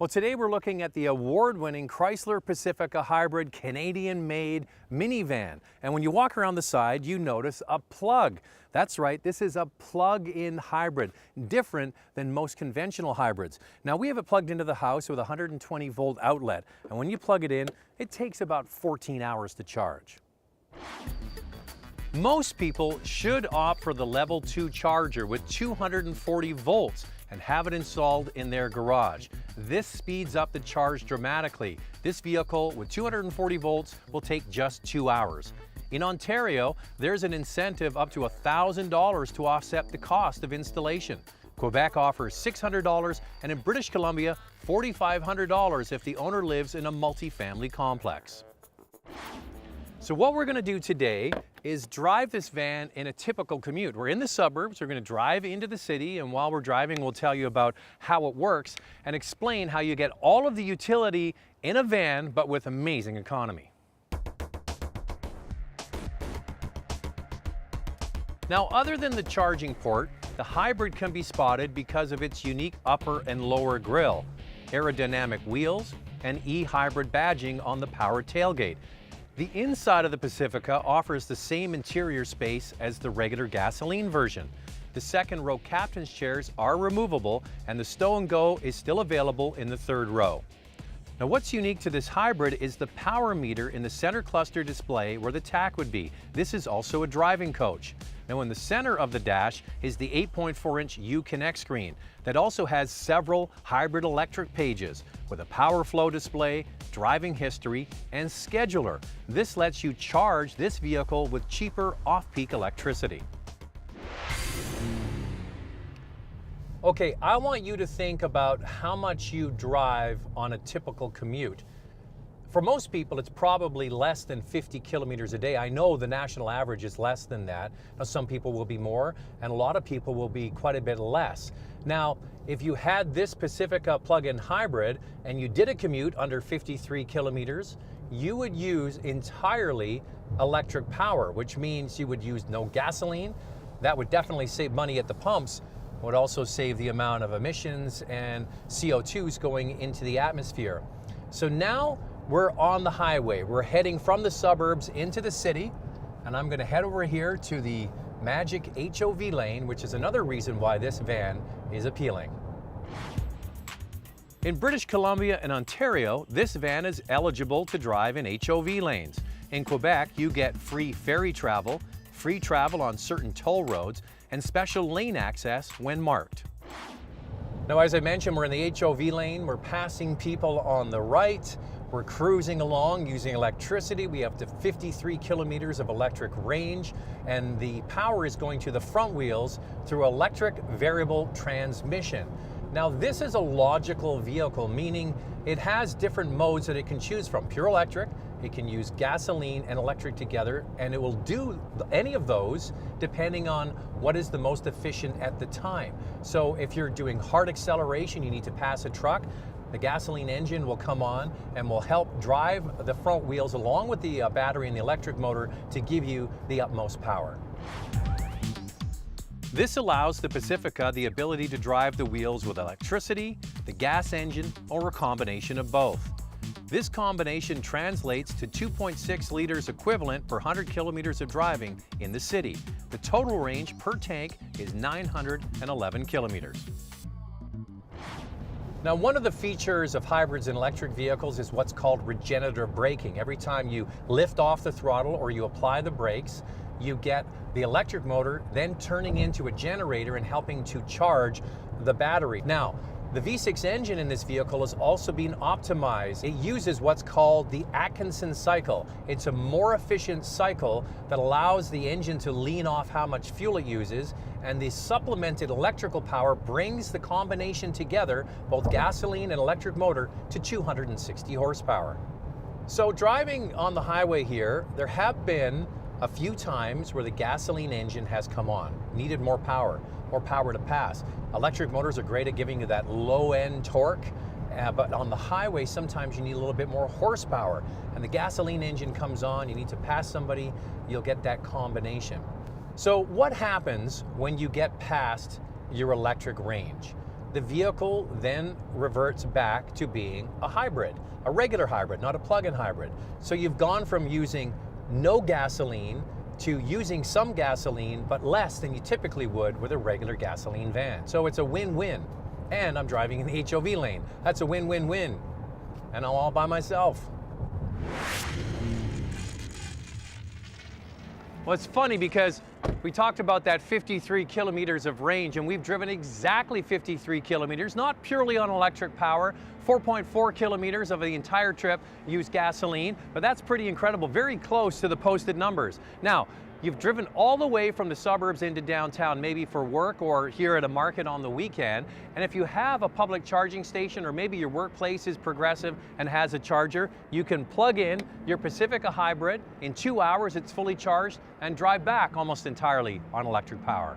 Well, today we're looking at the award-winning Chrysler Pacifica hybrid Canadian-made minivan. And when you walk around the side, you notice a plug. That's right, this is a plug-in hybrid, different than most conventional hybrids. Now, we have it plugged into the house with a 120-volt outlet. And when you plug it in, it takes about 14 hours to charge. Most people should opt for the level 2 charger with 240 volts and have it installed in their garage. This speeds up the charge dramatically. This vehicle with 240 volts will take just 2 hours. In Ontario, there's an incentive up to $1,000 to offset the cost of installation. Quebec offers $600, and in British Columbia, $4,500 if the owner lives in a multi-family complex. So what we're going to do today is drive this van in a typical commute. We're in the suburbs, we're going to drive into the city, and while we're driving we'll tell you about how it works and explain how you get all of the utility in a van but with amazing economy. Now, other than the charging port, the hybrid can be spotted because of its unique upper and lower grille, aerodynamic wheels, and e-hybrid badging on the power tailgate. The inside of the Pacifica offers the same interior space as the regular gasoline version. The second row captain's chairs are removable, and the stow and go is still available in the third row. Now, what's unique to this hybrid is the power meter in the center cluster display where the tach would be. This is also a driving coach. Now, in the center of the dash is the 8.4-inch Uconnect screen that also has several hybrid electric pages with a power flow display, driving history, and scheduler. This lets you charge this vehicle with cheaper off-peak electricity. Okay, I want you to think about how much you drive on a typical commute. For most people, it's probably less than 50 kilometers a day. I know the national average is less than that. Now, some people will be more, and a lot of people will be quite a bit less. Now, if you had this Pacifica plug-in hybrid and you did a commute under 53 kilometers, you would use entirely electric power, which means you would use no gasoline. That would definitely save money at the pumps. Would also save the amount of emissions and CO2s going into the atmosphere. So now we're on the highway. We're heading from the suburbs into the city, and I'm going to head over here to the magic Hov Lane, which is another reason why this van is appealing. In British Columbia and Ontario, this van is eligible to drive in Hov lanes. In Quebec, you get free ferry travel on certain toll roads, and special lane access when marked. Now, as I mentioned, we're in the Hov lane. We're passing people on the right. We're cruising along using electricity. We have up to 53 kilometers of electric range, and the power is going to the front wheels through electric variable transmission. Now, this is a logical vehicle, meaning it has different modes that it can choose from. Pure electric, it can use gasoline and electric together, and it will do any of those depending on what is the most efficient at the time. So if you're doing hard acceleration, you need to pass a truck, the gasoline engine will come on and will help drive the front wheels along with the battery and the electric motor to give you the utmost power. This allows the Pacifica the ability to drive the wheels with electricity, the gas engine, or a combination of both. This combination translates to 2.6 liters equivalent per 100 kilometers of driving in the city. The total range per tank is 911 kilometers. Now, one of the features of hybrids and electric vehicles is what's called regenerative braking. Every time you lift off the throttle or you apply the brakes, you get the electric motor then turning into a generator and helping to charge the battery. Now, the V6 engine in this vehicle has also been optimized. It uses what's called the Atkinson cycle. It's a more efficient cycle that allows the engine to lean off how much fuel it uses, and the supplemented electrical power brings the combination together, both gasoline and electric motor, to 260 horsepower. So driving on the highway here, there have been a few times where the gasoline engine has come on, needed more power to pass. Electric motors are great at giving you that low-end torque, but on the highway, sometimes you need a little bit more horsepower. And the gasoline engine comes on, you need to pass somebody, you'll get that combination. So what happens when you get past your electric range? the vehicle then reverts back to being a hybrid, a regular hybrid, not a plug-in hybrid. So you've gone from using no gasoline to using some gasoline, but less than you typically would with a regular gasoline van. So it's a win-win. And I'm driving in the HOV lane. That's a win-win-win. And I'm all by myself. Well, it's funny because we talked about that 53 kilometers of range, and we've driven exactly 53 kilometers, not purely on electric power. 4.4 kilometers of the entire trip used gasoline, but that's pretty incredible, very close to the posted numbers. Now, you've driven all the way from the suburbs into downtown, maybe for work or here at a market on the weekend. And if you have a public charging station, or maybe your workplace is progressive and has a charger, you can plug in your Pacifica hybrid. In 2 hours, it's fully charged and drive back almost entirely on electric power.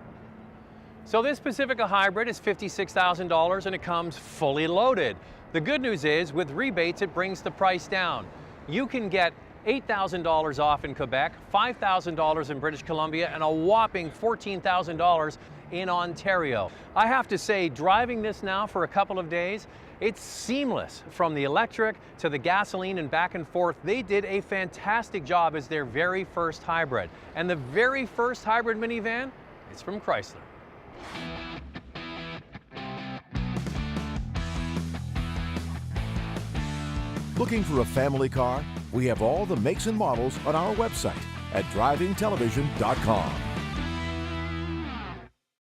So this Pacifica hybrid is $56,000 and it comes fully loaded. The good news is, with rebates, it brings the price down. You can get $8,000 off in Quebec, $5,000 in British Columbia, and a whopping $14,000 in Ontario. I have to say, driving this now for a couple of days, it's seamless from the electric to the gasoline and back and forth. They did a fantastic job as their very first hybrid. And the very first hybrid minivan is from Chrysler. Looking for a family car? We have all the makes and models on our website at drivingtelevision.com.